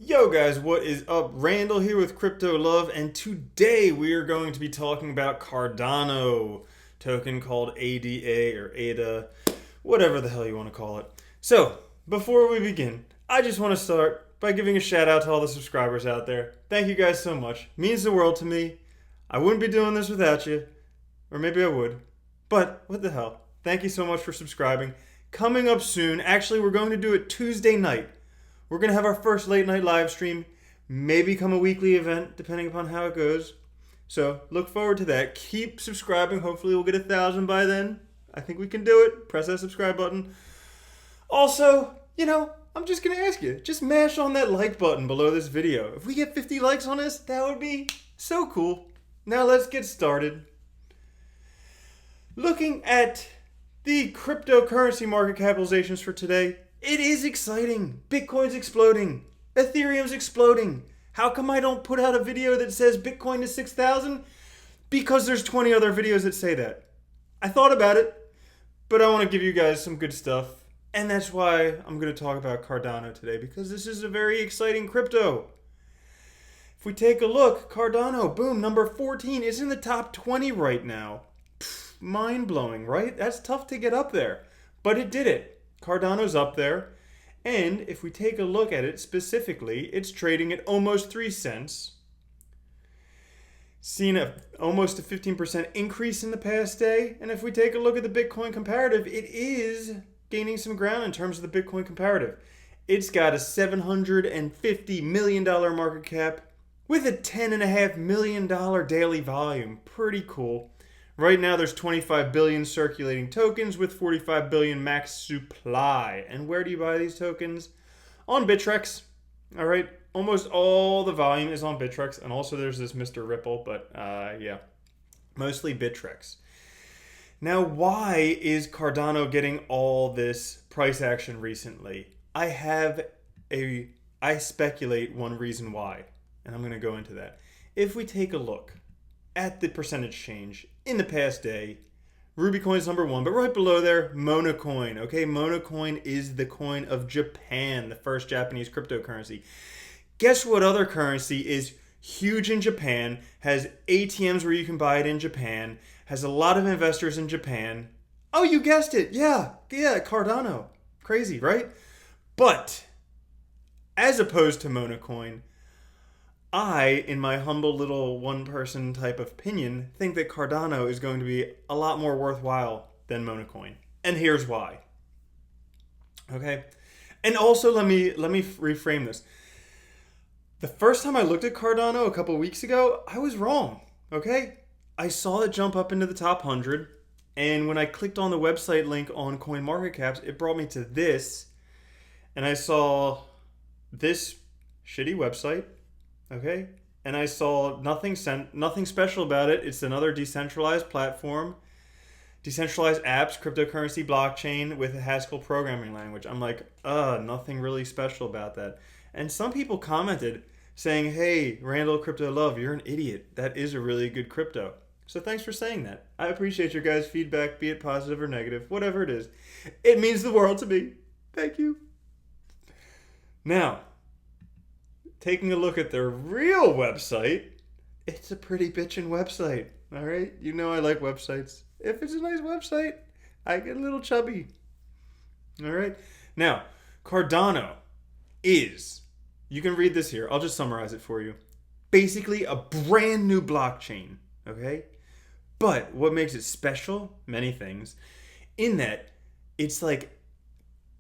Yo guys, what is up? Randall here with Crypto Love, and today we are going to be talking about Cardano, token called ADA or ADA, whatever the hell you want to call it. So, before we begin, I just want to start by giving a shout out to all the subscribers out there. Thank you guys so much. Means the world to me. I wouldn't be doing this without you, or maybe I would, but what the hell. Thank you so much for subscribing. Coming up soon, actually we're going to do it Tuesday night. We're going to have our first late night live stream, may become a weekly event, depending upon how it goes. So look forward to that. Keep subscribing. Hopefully we'll get 1,000 by then. I think we can do it. Press that subscribe button. Also, I'm just going to ask you, just mash on that like button below this video. If we get 50 likes on this, that would be so cool. Now let's get started. Looking at the cryptocurrency market capitalizations for today, it is exciting. Bitcoin's exploding. Ethereum's exploding. How come I don't put out a video that says Bitcoin is 6,000? Because there's 20 other videos that say that. I thought about it, but I want to give you guys some good stuff. And that's why I'm going to talk about Cardano today, because this is a very exciting crypto. If we take a look, Cardano, boom, number 14 is in the top 20 right now. Mind-blowing, right? That's tough to get up there, but it did it. Cardano's up there, and if we take a look at it specifically, it's trading at almost 3 cents. Seen almost a 15% increase in the past day, and if we take a look at the Bitcoin comparative, it is gaining some ground in terms of the Bitcoin comparative. It's got a $750 million market cap with a $10.5 million daily volume. Pretty cool. Right now, there's 25 billion circulating tokens with 45 billion max supply. And where do you buy these tokens? On Bittrex. All right. Almost all the volume is on Bittrex. And also there's this Mr. Ripple, but yeah, mostly Bittrex. Now, why is Cardano getting all this price action recently? I speculate one reason why, and I'm going to go into that. If we take a look at the percentage change in the past day, Rubycoin is number 1, but right below there, Monocoin. Okay, Monocoin is the coin of Japan, the first Japanese cryptocurrency. Guess what other currency is huge in Japan, has ATMs where you can buy it in Japan, has a lot of investors in Japan? Oh, you guessed it. Yeah, Cardano. Crazy, right? But as opposed to Monocoin, I, in my humble little one-person type of opinion, think that Cardano is going to be a lot more worthwhile than Monocoin. And here's why. Okay? And also, let me reframe this. The first time I looked at Cardano a couple weeks ago, I was wrong. Okay? I saw it jump up into the top 100, and when I clicked on the website link on CoinMarketCap, it brought me to this, and I saw this shitty website. Okay, and I saw nothing special about it. It's another decentralized platform, decentralized apps, cryptocurrency, blockchain with a Haskell programming language. I'm like, nothing really special about that. And some people commented saying, hey, Randall Crypto Love, you're an idiot. That is a really good crypto. So thanks for saying that. I appreciate your guys' feedback, be it positive or negative, whatever it is. It means the world to me. Thank you. Now, taking a look at their real website, it's a pretty bitchin' website, all right? You know I like websites. If it's a nice website, I get a little chubby, all right? Now, Cardano is, you can read this here. I'll just summarize it for you. Basically a brand new blockchain, okay? But what makes it special? Many things. In that, it's like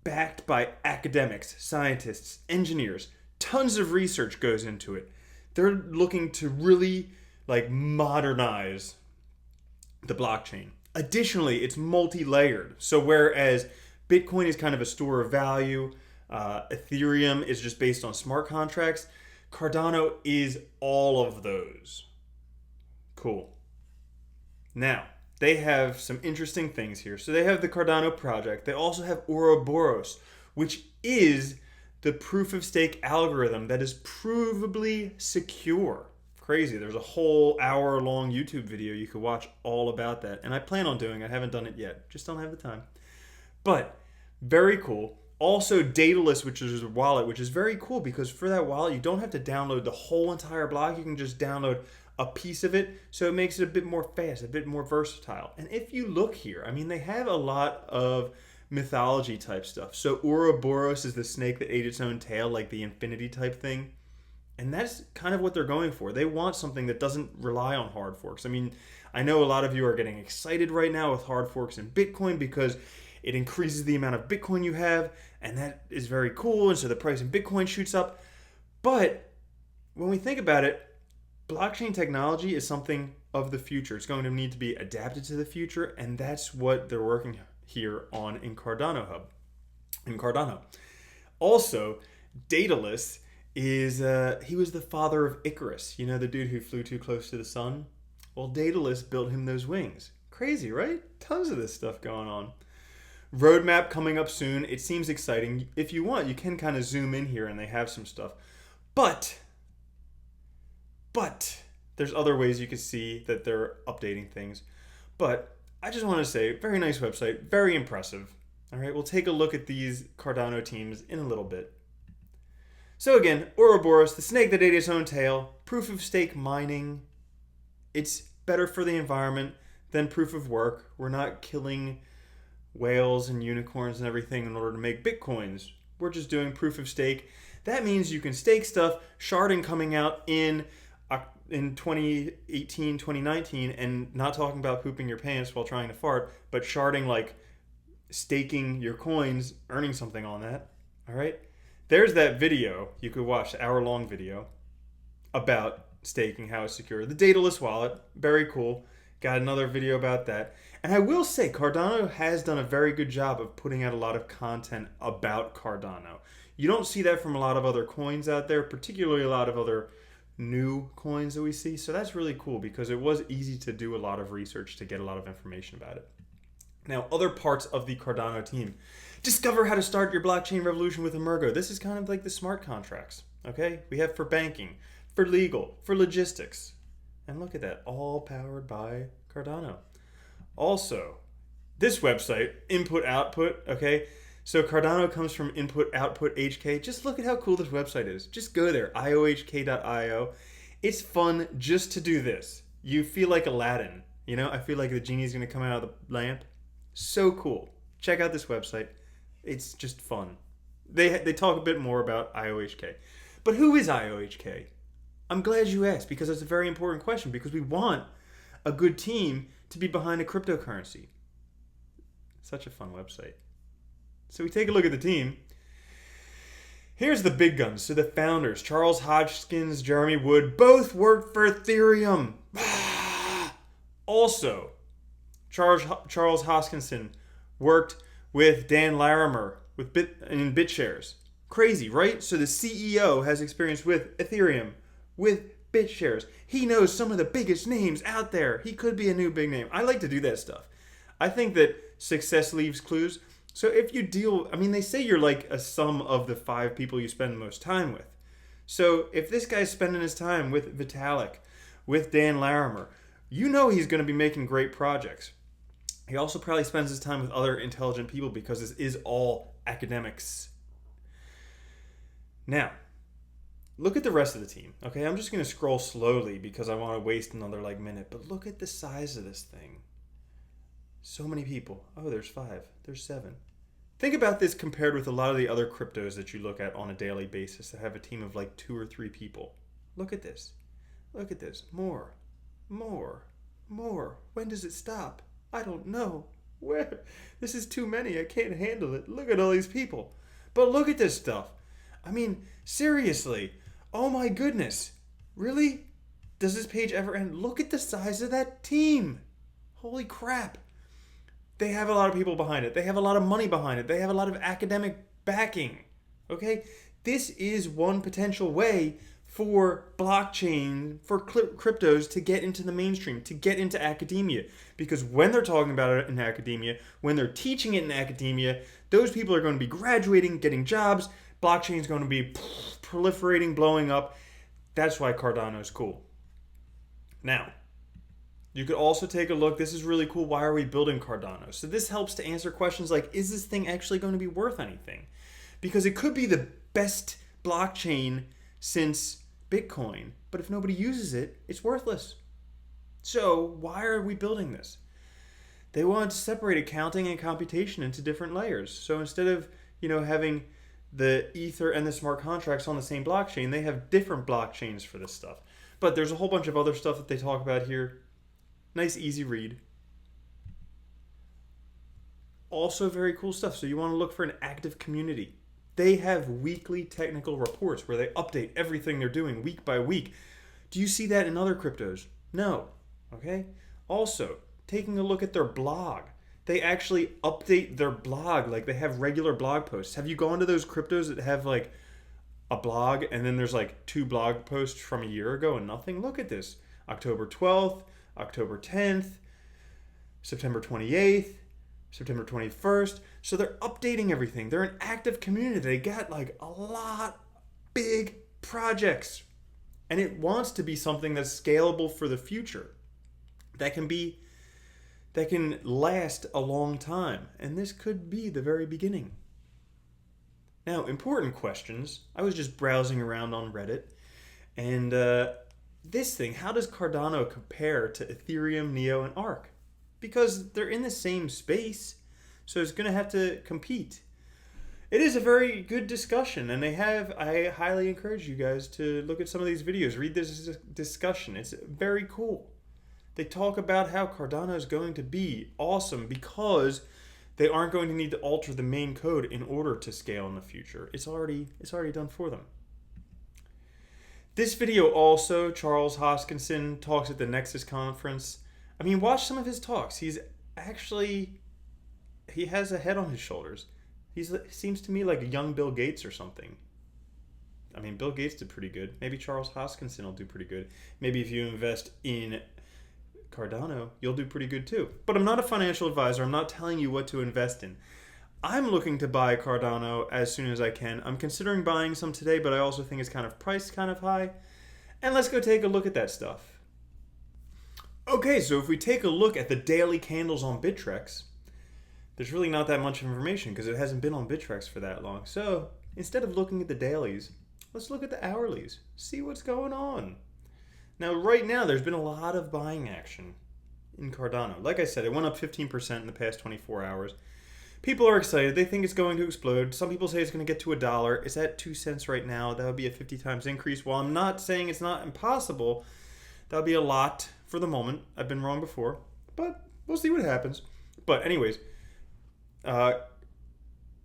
backed by academics, scientists, engineers. Tons of research goes into it. They're looking to really modernize the blockchain. Additionally, it's multi-layered. So whereas Bitcoin is kind of a store of value, Ethereum is just based on smart contracts, Cardano is all of those. Cool. Now, they have some interesting things here. So they have the Cardano project. They also have Ouroboros, which is the proof of stake algorithm that is provably secure. Crazy. There's a whole hour-long YouTube video you could watch all about that. And I plan on doing it. I haven't done it yet. Just don't have the time. But very cool. Also, Daedalus, which is a wallet, which is very cool because for that wallet, you don't have to download the whole entire block. You can just download a piece of it, so it makes it a bit more fast, a bit more versatile. And if you look here, I mean, they have a lot of mythology type stuff. So Ouroboros is the snake that ate its own tail, like the infinity type thing. And that's kind of what they're going for. They want something that doesn't rely on hard forks. I mean, I know a lot of you are getting excited right now with hard forks in Bitcoin because it increases the amount of Bitcoin you have, and that is very cool, and so the price in Bitcoin shoots up. But when we think about it, blockchain technology is something of the future. It's going to need to be adapted to the future, and that's what they're working here on in Cardano Hub. In Cardano. Also, Daedalus is, he was the father of Icarus. You know, the dude who flew too close to the sun? Well, Daedalus built him those wings. Crazy, right? Tons of this stuff going on. Roadmap coming up soon. It seems exciting. If you want, you can kind of zoom in here and they have some stuff. But there's other ways you can see that they're updating things. But I just want to say, very nice website, very impressive. All right, we'll take a look at these Cardano teams in a little bit. So again, Ouroboros, the snake that ate its own tail, proof of stake mining. It's better for the environment than proof of work. We're not killing whales and unicorns and everything in order to make Bitcoins. We're just doing proof of stake. That means you can stake stuff, sharding coming out in 2018, 2019, and not talking about pooping your pants while trying to fart, but sharding like staking your coins, earning something on that. All right? There's that video you could watch, the hour-long video about staking, how it's secure. The Daedalus wallet, very cool. Got another video about that. And I will say, Cardano has done a very good job of putting out a lot of content about Cardano. You don't see that from a lot of other coins out there, particularly a lot of other new coins that we see. So that's really cool because it was easy to do a lot of research to get a lot of information about it. Now, other parts of the Cardano team. Discover how to start your blockchain revolution with Emergo. This is kind of like the smart contracts, okay? We have for banking, for legal, for logistics. And look at that, all powered by Cardano. Also, this website, Input Output, okay? So Cardano comes from Input Output HK. Just look at how cool this website is. Just go there, IOHK.io. It's fun just to do this. You feel like Aladdin. You know, I feel like the genie's gonna come out of the lamp. So cool. Check out this website. It's just fun. They talk a bit more about IOHK. But who is IOHK? I'm glad you asked because it's a very important question because we want a good team to be behind a cryptocurrency. Such a fun website. So we take a look at the team. Here's the big guns. So the founders, Charles Hodgkins, Jeremy Wood, both worked for Ethereum. Also, Charles Hoskinson worked with Dan Larimer in BitShares. Crazy, right? So the CEO has experience with Ethereum, with BitShares. He knows some of the biggest names out there. He could be a new big name. I like to do that stuff. I think that success leaves clues. So if you deal, I mean, they say you're like a sum of the 5 people you spend the most time with. So if this guy's spending his time with Vitalik, with Dan Larimer, you know he's going to be making great projects. He also probably spends his time with other intelligent people because this is all academics. Now, look at the rest of the team. Okay, I'm just going to scroll slowly because I want to waste another minute. But look at the size of this thing. So many people. Oh, there's 5. There's 7. Think about this compared with a lot of the other cryptos that you look at on a daily basis that have a team of 2 or 3 people. Look at this. Look at this. More. When does it stop? I don't know. Where? This is too many. I can't handle it. Look at all these people. But look at this stuff. I mean, seriously. Oh my goodness. Really? Does this page ever end? Look at the size of that team. Holy crap. They have a lot of people behind it. They have a lot of money behind it. They have a lot of academic backing. Okay? This is one potential way for blockchain, for cryptos to get into the mainstream, to get into academia. Because when they're talking about it in academia, when they're teaching it in academia, those people are going to be graduating, getting jobs. Blockchain is going to be proliferating, blowing up. That's why Cardano is cool. Now, you could also take a look. This is really cool. Why are we building Cardano? So this helps to answer questions like, is this thing actually going to be worth anything? because it could be the best blockchain since Bitcoin. But if nobody uses it, it's worthless. So why are we building this? They wanted to separate accounting and computation into different layers. So instead of, having the Ether and the smart contracts on the same blockchain, they have different blockchains for this stuff. But there's a whole bunch of other stuff that they talk about here. Nice, easy read. Also very cool stuff. So you want to look for an active community. They have weekly technical reports where they update everything they're doing week by week. Do you see that in other cryptos? No. Okay? Also, taking a look at their blog. They actually update their blog. Like, they have regular blog posts. Have you gone to those cryptos that have like a blog and then there's like 2 blog posts from a year ago and nothing? Look at this. October 12th, October 10th, September 28th, September 21st. So they're updating everything. They're an active community. They got like a lot big projects. And it wants to be something that's scalable for the future. That can last a long time. And this could be the very beginning. Now, important questions. I was just browsing around on Reddit. And this thing, how does Cardano compare to Ethereum, Neo, and Arc? Because they're in the same space, so it's going to have to compete. It is a very good discussion, and I highly encourage you guys to look at some of these videos, read this discussion. It's very cool. They talk about how Cardano is going to be awesome because they aren't going to need to alter the main code in order to scale in the future. It's already done for them. This video also, Charles Hoskinson talks at the Nexus conference. I mean, watch some of his talks. He has a head on his shoulders. He seems to me like a young Bill Gates or something. I mean, Bill Gates did pretty good. Maybe Charles Hoskinson will do pretty good. Maybe if you invest in Cardano, you'll do pretty good too. But I'm not a financial advisor. I'm not telling you what to invest in. I'm looking to buy Cardano as soon as I can. I'm considering buying some today, but I also think it's kind of priced kind of high. And let's go take a look at that stuff. Okay, so if we take a look at the daily candles on Bittrex, there's really not that much information because it hasn't been on Bittrex for that long. So instead of looking at the dailies, let's look at the hourlies, see what's going on. Now, right now, there's been a lot of buying action in Cardano. Like I said, it went up 15% in the past 24 hours. People are excited. They think it's going to explode. Some people say it's going to get to $1. It's at 2 cents right now. That would be a 50 times increase. While I'm not saying it's not impossible, that would be a lot for the moment. I've been wrong before, but we'll see what happens. But anyways, ADA,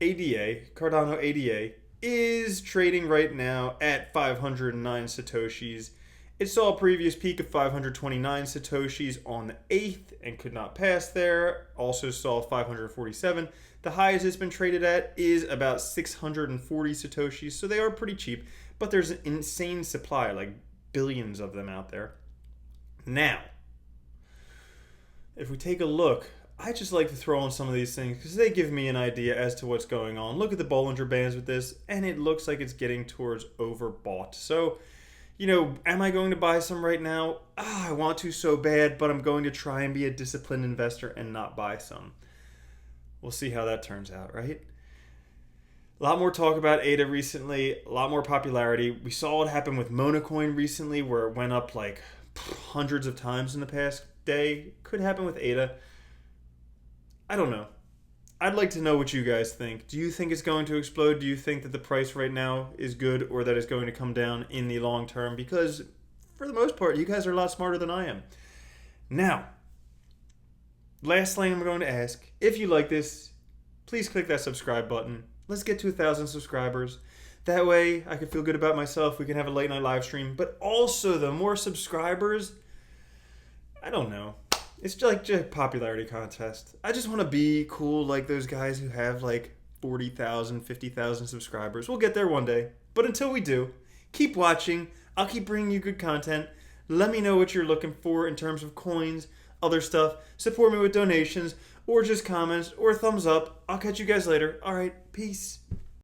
Cardano ADA, is trading right now at 509 Satoshis. It saw a previous peak of 529 Satoshis on the 8th and could not pass there. Also saw 547. The highest it's been traded at is about 640 Satoshis, so they are pretty cheap, but there's an insane supply, like billions of them out there. Now, if we take a look, I just like to throw on some of these things because they give me an idea as to what's going on. Look at the Bollinger Bands with this, and it looks like it's getting towards overbought. So, am I going to buy some right now? I want to so bad, but I'm going to try and be a disciplined investor and not buy some. We'll see how that turns out, right? A lot more talk about ADA recently, a lot more popularity. We saw it happen with Monocoin recently where it went up like hundreds of times in the past day. Could happen with ADA. I don't know. I'd like to know what you guys think. Do you think it's going to explode? Do you think that the price right now is good or that it's going to come down in the long term? Because for the most part, you guys are a lot smarter than I am. Now, last thing I'm going to ask, if you like this, please click that subscribe button. Let's get to 1,000 subscribers. That way, I can feel good about myself. We can have a late night live stream. But also, the more subscribers, I don't know. It's like a popularity contest. I just want to be cool like those guys who have like 40,000, 50,000 subscribers. We'll get there one day. But until we do, keep watching. I'll keep bringing you good content. Let me know what you're looking for in terms of coins, other stuff. Support me with donations or just comments or thumbs up. I'll catch you guys later. All right, peace.